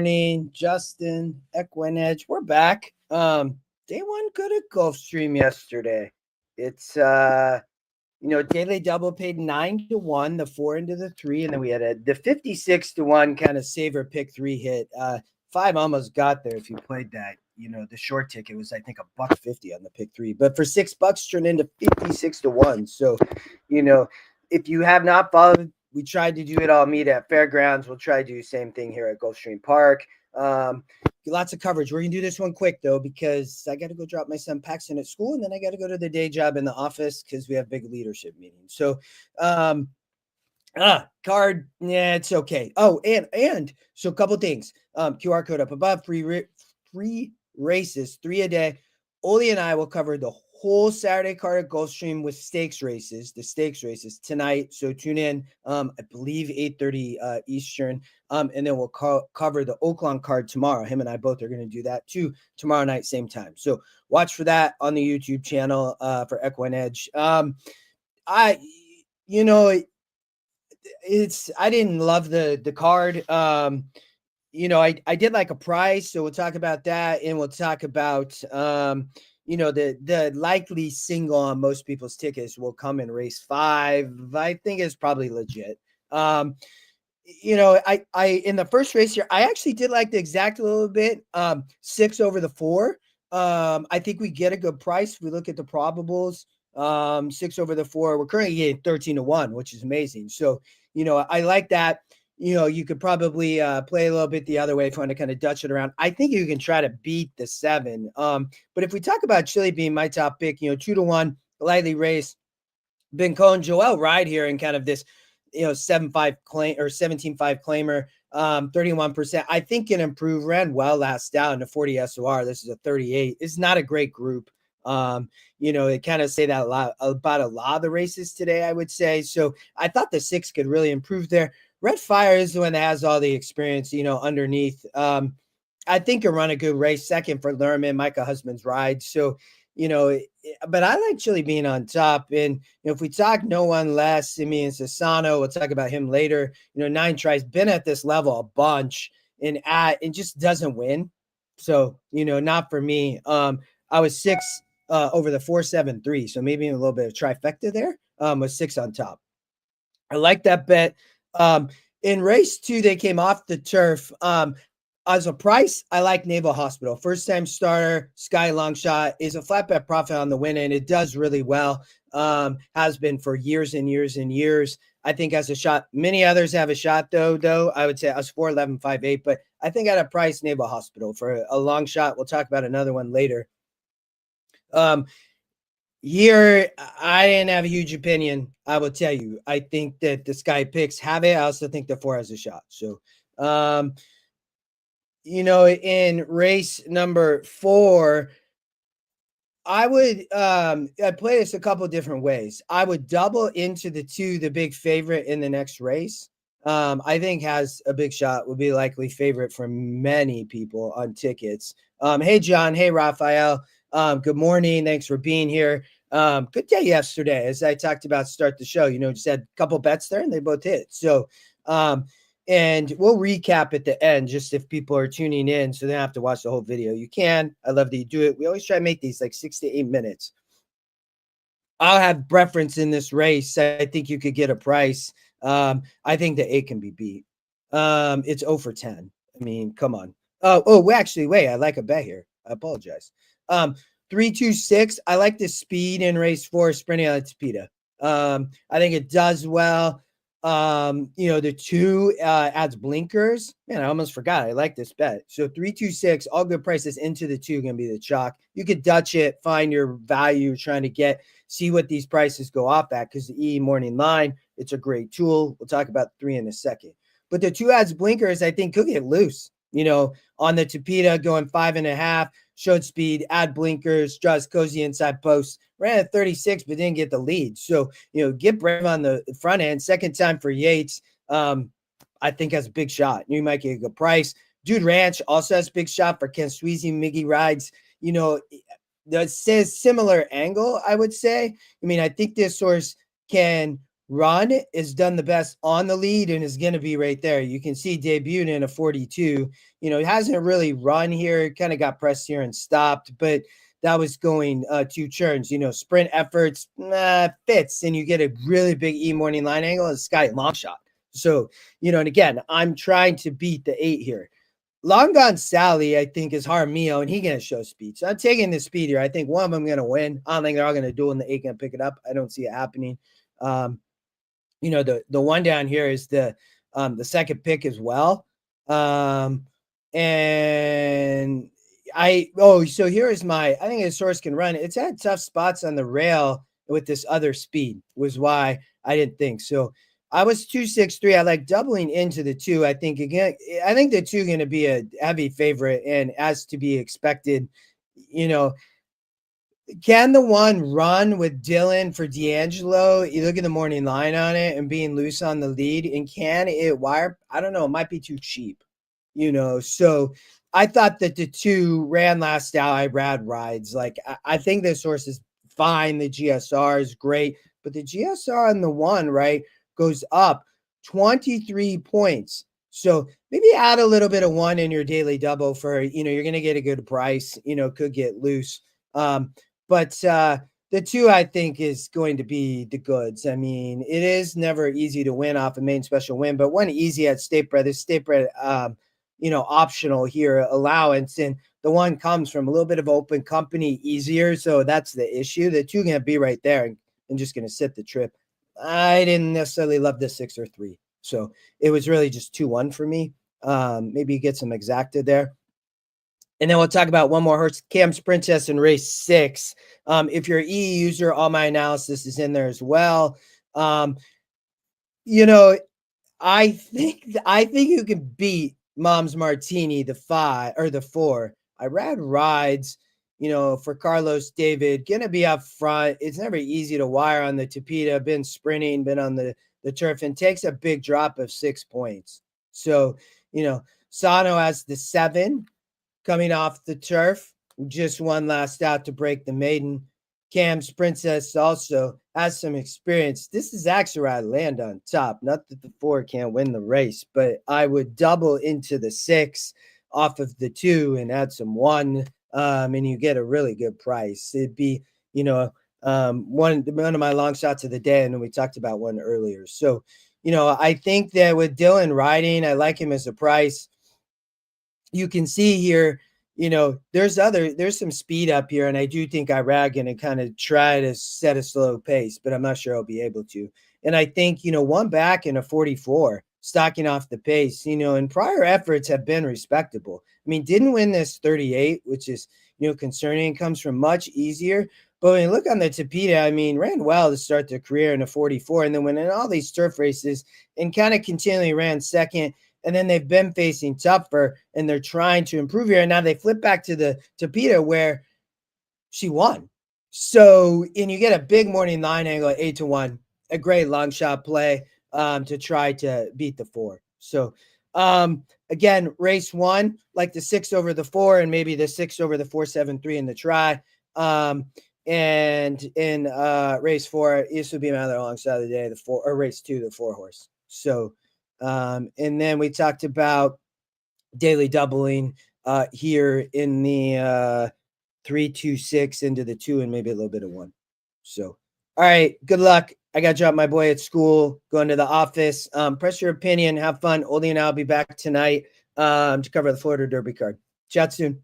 morning, Justin, Equinedge. We're back. Day one good at Gulfstream yesterday. It's daily double paid 9-1, the 4 into the 3, and then we had the 56-1 kind of saver pick 3 hit. 5 almost got there if you played that. The short ticket was I think $1.50 on the pick 3, but for $6 turned into 56-1. So, if you have not followed, we tried to do it all meet at Fairgrounds. We'll try to do the same thing here at Gulfstream Park. Lots of coverage. We're gonna do this one quick though, because I got to go drop my son Paxton at school, and then I got to go to the day job in the office because we have big leadership meetings. So, card, yeah, it's okay. Oh, and so a couple things. QR code up above. Free races, 3 a day. Oli and I will cover the whole Saturday card at Gulfstream with the stakes races tonight. So tune in, I believe 8:30 Eastern. And then we'll cover the Oaklawn card tomorrow. Him and I both are going to do that too tomorrow night, same time. So watch for that on the YouTube channel for Equinedge. I didn't love the card. I did like a price, so we'll talk about that, and we'll talk about the likely single on most people's tickets will come in race 5. I think it's probably legit. I in the first race here, I actually did like the exact a little bit. 6 over the 4. I think we get a good price if we look at the probables. 6 over the 4. We're currently getting 13-1, which is amazing. So, I like that. You could probably play a little bit the other way if you want to kind of Dutch it around. I think you can try to beat the 7. But if we talk about Chili being my top pick, 2-1, lightly race, Ben Cohen, Joel ride here in kind of this, 7-5 claim or 17-5 claimer, 31%. I think can improve. Ran well last out in the 40 SOR. This is a 38. It's not a great group. It kind of say that a lot about a lot of the races today, I would say. So I thought the 6 could really improve there. Red Fire is the one that has all the experience, underneath. I think he'll run a good race. Second for Lerman, Micah Husband's ride. So, but I like Chili being on top. And, if we talk no one less, it's Asano. We'll talk about him later. 9 tries, been at this level a bunch and just doesn't win. So, not for me. I was 6 over the 4-7-3. So maybe a little bit of trifecta there. With 6 on top. I like that bet. In race 2, they came off the turf. As a price, I like Naval Hospital. First time starter, Sky Longshot is a flat bet profit on the win, and it does really well. Has been for years and years and years. I think has a shot. Many others have a shot though. I would say I was 4-11-5-8, but I think at a price, Naval Hospital for a long shot. We'll talk about another one later. Here, I didn't have a huge opinion. I will tell you. I think that the Sky picks have it. I also think the 4 has a shot. So, in race number 4, I would I play this a couple different ways. I would double into the 2, the big favorite in the next race. I think has a big shot, would be likely favorite for many people on tickets. Hey, John. Hey, Raphael. Good morning. Thanks for being here. Good day yesterday, as I talked about start the show. Just had a couple bets there and they both hit. So, and we'll recap at the end just if people are tuning in so they don't have to watch the whole video. You can. I love that you do it. We always try to make these like 6 to 8 minutes. I'll have preference in this race. I think you could get a price. I think the 8 can be beat. It's 0 for 10. Come on. Actually, wait, I like a bet here. I apologize. 3-2-6. I like the speed in race 4, sprinting on Tapeta. I think it does well. The 2 adds blinkers. Man, I almost forgot. I like this bet. So 3-2-6, all good prices into the 2 going to be the chalk. You could Dutch it, find your value, trying to see what these prices go off at, because the E morning line, it's a great tool. We'll talk about 3 in a second. But the 2 adds blinkers, I think, could get loose. On the Tapeta going 5.5, showed speed, add blinkers, draws cozy inside post, ran at 36, but didn't get the lead. So, get brave on the front end. Second time for Yates, I think has a big shot. You might get a good price. Dude Ranch also has a big shot for Ken Sweezy. Miggy rides, that says similar angle, I would say. I think this horse can run is done the best on the lead and is going to be right there. You can see debuted in a 42. You know, it hasn't really run here. It kind of got pressed here and stopped, but that was going 2 turns. You know, sprint efforts fits, and you get a really big E morning line angle and sky long shot. So, you know, and again, I'm trying to beat the 8 here. Long Gone Sally, I think, is Jaramillo, and he going to show speed. So I'm taking the speed here. I think one of them going to win. I don't think they're all going to duel, and the 8 going to pick it up. I don't see it happening. You know, the one down here is the second pick as well. And so here is I think this horse can run. It's had tough spots on the rail with this other speed, was why I didn't think so. I was 263. I like doubling into the 2. I think the 2 going to be a heavy favorite, and as to be expected, you know, can the 1 run with Dylan for D'Angelo? You look at the morning line on it and being loose on the lead, and can it wire? I don't know. It might be too cheap, you know. So I thought that the 2 ran last out. I rad rides. Like I think this horse is fine. The GSR is great, but the GSR on the 1, right, goes up 23 points. So maybe add a little bit of 1 in your daily double for, you know, you're going to get a good price, you know, could get loose. But the 2, I think, is going to be the goods. I mean, it is never easy to win off a main special win, but one easy at State Bred. This State Bred, you know, optional here allowance, and the 1 comes from a little bit of open company easier. So that's the issue. The 2 going to be right there and just going to sit the trip. I didn't necessarily love the 6 or 3. So it was really just 2-1 for me. Maybe you get some exacta there. And then we'll talk about one more horse, Cam's Princess in race 6. If you're an E user, all my analysis is in there as well. You know, I think you can beat Mom's Martini, the 5 or the 4. I rad rides, you know, for Carlos David, gonna be up front. It's never easy to wire on the Tapeta, been sprinting, been on the turf, and takes a big drop of 6 points. So, you know, Sano has the 7 coming off the turf, just one last out to break the maiden. Cam's Princess also has some experience. This is Axelrod land on top. Not that the 4 can't win the race, but I would double into the 6 off of the 2 and add some 1, and you get a really good price. It'd be, you know, one of my long shots of the day, and we talked about one earlier. So, you know, I think that with Dylan riding, I like him as a price. You can see here, you know, there's some speed up here, and I do think Irad going to kind of try to set a slow pace, but I'm not sure I'll be able to. And I think, you know, 1 back in a 44, stocking off the pace, you know, and prior efforts have been respectable. I mean, didn't win this 38, which is, you know, concerning. Comes from much easier. But when you look on the Tapeta, I mean, ran well to start their career in a 44, and then went in all these turf races and kind of continually ran second. And then they've been facing tougher, and they're trying to improve here. And now they flip back to the Tapeta where she won. So, and you get a big morning line angle at 8-1, a great long shot play to try to beat the 4. So, again, race 1, like the 6 over the 4, and maybe the 6 over the 4-7-3 in the try. And in race 4, this would be my other long shot of the day, the 4, or race 2, the 4 horse. So, and then we talked about daily doubling here in the 3-2-6 into the 2 and maybe a little bit of 1. So, all right, good luck. I got to drop my boy at school, going to the office. Press your opinion, have fun. Oldie and I'll be back tonight to cover the Florida Derby card. Chat soon.